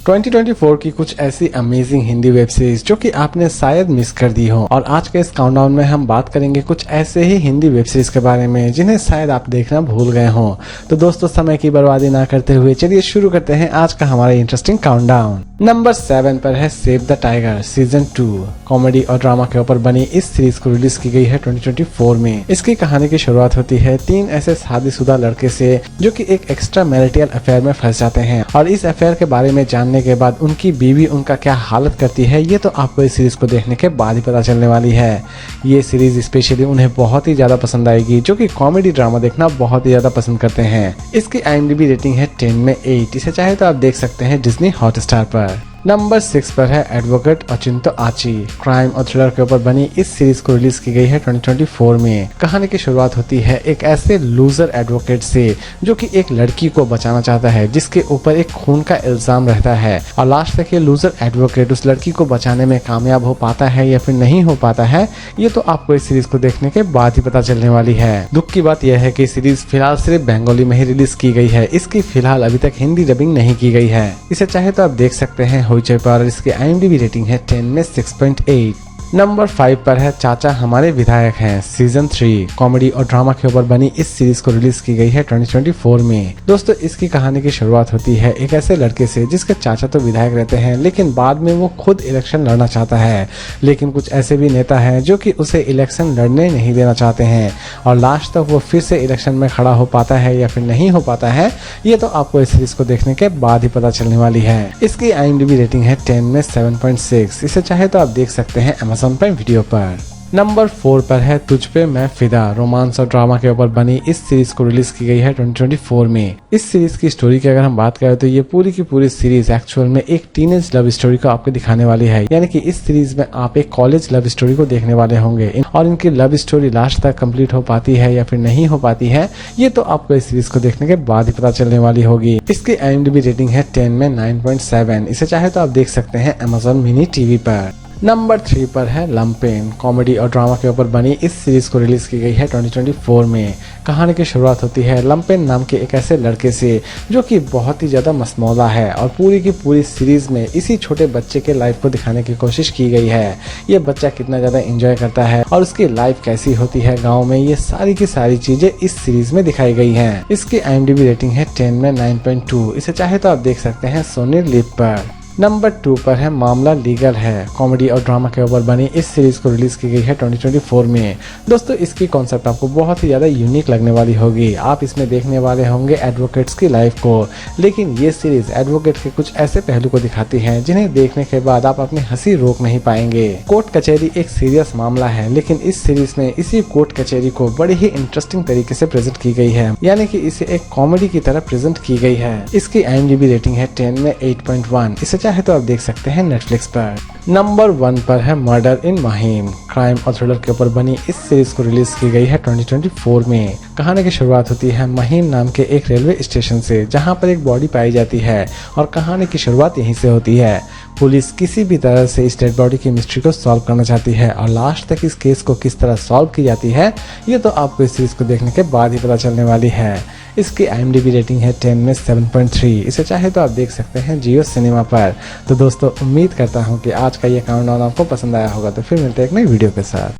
2024 की कुछ ऐसी अमेजिंग हिंदी वेब सीरीज जो कि आपने शायद मिस कर दी हो। और आज के इस काउंटडाउन में हम बात करेंगे कुछ ऐसे ही हिंदी वेब सीरीज के बारे में जिन्हें शायद आप देखना भूल गए हो। तो दोस्तों, समय की बर्बादी ना करते हुए चलिए शुरू करते हैं आज का हमारा इंटरेस्टिंग काउंटडाउन। नंबर 7 पर है save the tiger season 2। Comedy और ड्रामा के ऊपर बनी इस सीरीज को रिलीज की गई है 2024 में। इसकी कहानी की शुरुआत होती है 3 ऐसे शादीशुदा लड़के से जो कि एक एक्स्ट्रा मैरिटल अफेयर में फंस जाते हैं। और इस अफेयर के बारे में जानने के बाद उनकी बीवी उनका क्या हालत करती है, ये तो आपको इस सीरीज को देखने के बाद ही पता चलने वाली है। ये सीरीज स्पेशली उन्हें बहुत ही ज्यादा पसंद आएगी जो कि कॉमेडी ड्रामा देखना बहुत ही ज्यादा पसंद करते हैं। इसकी IMDb रेटिंग है 10 में 8। इसे चाहे तो आप देख सकते हैं डिज्नी हॉटस्टार पर। नंबर 6 पर है एडवोकेट ओचिंतो आची। क्राइम और थ्रिलर के ऊपर बनी इस सीरीज को रिलीज की गई है 2024 में। कहानी की शुरुआत होती है एक ऐसे लूजर एडवोकेट से जो कि एक लड़की को बचाना चाहता है जिसके ऊपर एक खून का इल्जाम रहता है। और लास्ट तक ये लूजर एडवोकेट उस लड़की को बचाने में कामयाब हो पाता है या फिर नहीं हो पाता है, ये तो आपको इस सीरीज को देखने के बाद ही पता चलने वाली है। दुख की बात यह है कि सीरीज फिलहाल सिर्फ बंगाली में ही रिलीज की गई है। इसकी फिलहाल अभी तक हिंदी डबिंग नहीं की गई है। इसे चाहे तो आप देख सकते हैं होइचई पर। इसकी IMDb रेटिंग है 10 में 6.8। नंबर 5 पर है चाचा हमारे विधायक हैं सीजन 3। कॉमेडी और ड्रामा के ऊपर बनी इस सीरीज को रिलीज की गई है 2024 में। दोस्तों, इसकी कहानी की शुरुआत होती है एक ऐसे लड़के से जिसके चाचा तो विधायक रहते हैं लेकिन बाद में वो खुद इलेक्शन लड़ना चाहता है। लेकिन कुछ ऐसे भी नेता हैं जो कि उसे इलेक्शन लड़ने नहीं देना चाहते हैं। और लास्ट तक वो फिर से इलेक्शन में खड़ा हो पाता है या फिर नहीं हो पाता है, ये तो आपको इस सीरीज को देखने के बाद ही पता चलने वाली है। इसकी IMDb रेटिंग है 10 में 7.6। इसे चाहे तो आप देख सकते हैं Amazon प्राइम वीडियो पर। नंबर 4 पर है तुझ पे मैं फिदा। रोमांस और ड्रामा के ऊपर बनी इस सीरीज को रिलीज की गई है 2024 में। इस सीरीज की स्टोरी की अगर हम बात करें तो ये पूरी की पूरी सीरीज एक्चुअल में एक टीनेज लव स्टोरी को आपको दिखाने वाली है। यानी कि इस सीरीज में आप एक कॉलेज लव स्टोरी को देखने वाले होंगे और इनकी लव स्टोरी लास्ट तक कंप्लीट हो पाती है या फिर नहीं हो पाती है, ये तो आपको इस सीरीज को देखने के बाद ही पता चलने वाली होगी। इसकी IMDb रेटिंग है 10 में 9.7। इसे चाहे तो आप देख सकते हैं Amazon मिनी टीवी पर। नंबर 3 पर है लंपेन। कॉमेडी और ड्रामा के ऊपर बनी इस सीरीज को रिलीज की गई है 2024 में। कहानी की शुरुआत होती है लंपेन नाम के एक ऐसे लड़के से जो कि बहुत ही ज्यादा मसमौला है। और पूरी की पूरी सीरीज में इसी छोटे बच्चे के लाइफ को दिखाने की कोशिश की गई है। ये बच्चा कितना ज्यादा एंजॉय करता है और उसकी लाइफ कैसी होती है गाँव में, ये सारी की सारी चीजें इस सीरीज में दिखाई गई है। इसकी IMDb रेटिंग है 10 में 9.2। इसे चाहे तो आप देख सकते हैं सोनी लिव पर। नंबर 2 पर है मामला लीगल है। कॉमेडी और ड्रामा के ऊपर बनी इस सीरीज को रिलीज की गई है 2024 में। दोस्तों, इसकी कॉन्सेप्ट आपको बहुत ही ज्यादा यूनिक लगने वाली होगी। आप इसमें देखने वाले होंगे एडवोकेट्स की लाइफ को, लेकिन ये सीरीज एडवोकेट के कुछ ऐसे पहलू को दिखाती है जिन्हें देखने के बाद आप अपनी हंसी रोक नहीं पाएंगे। कोर्ट कचहरी एक सीरियस मामला है, लेकिन इस सीरीज में इसी कोर्ट कचहरी को बड़ी ही इंटरेस्टिंग तरीके से प्रेजेंट की गई है। यानी कि इसे एक कॉमेडी की तरह प्रेजेंट की गई है। इसकी IMDb रेटिंग है 10 में 8.1। इसे चाहे तो आप देख सकते हैं नेटफ्लिक्स पर। नंबर 1 पर है मर्डर इन माहिम। क्राइम और थ्रिलर के ऊपर बनी इस सीरीज को रिलीज की गई है 2024 में। कहानी की शुरुआत होती है महिम नाम के एक रेलवे स्टेशन से जहां पर एक बॉडी पाई जाती है और कहानी की शुरुआत यहीं से होती है। पुलिस किसी भी तरह से इस डेड बॉडी की मिस्ट्री को सॉल्व करना चाहती है और लास्ट तक इस केस को किस तरह सॉल्व की जाती है, ये तो आपको इस सीरीज को देखने के बाद ही पता चलने वाली है। इसकी IMDb रेटिंग है 10 में 7.3। इसे चाहे तो आप देख सकते हैं जियो सिनेमा पर। तो दोस्तों, उम्मीद करता हूँ कि आज का ये काउंटडाउन आपको पसंद आया होगा। तो फिर मिलते हैं एक नई वीडियो के साथ।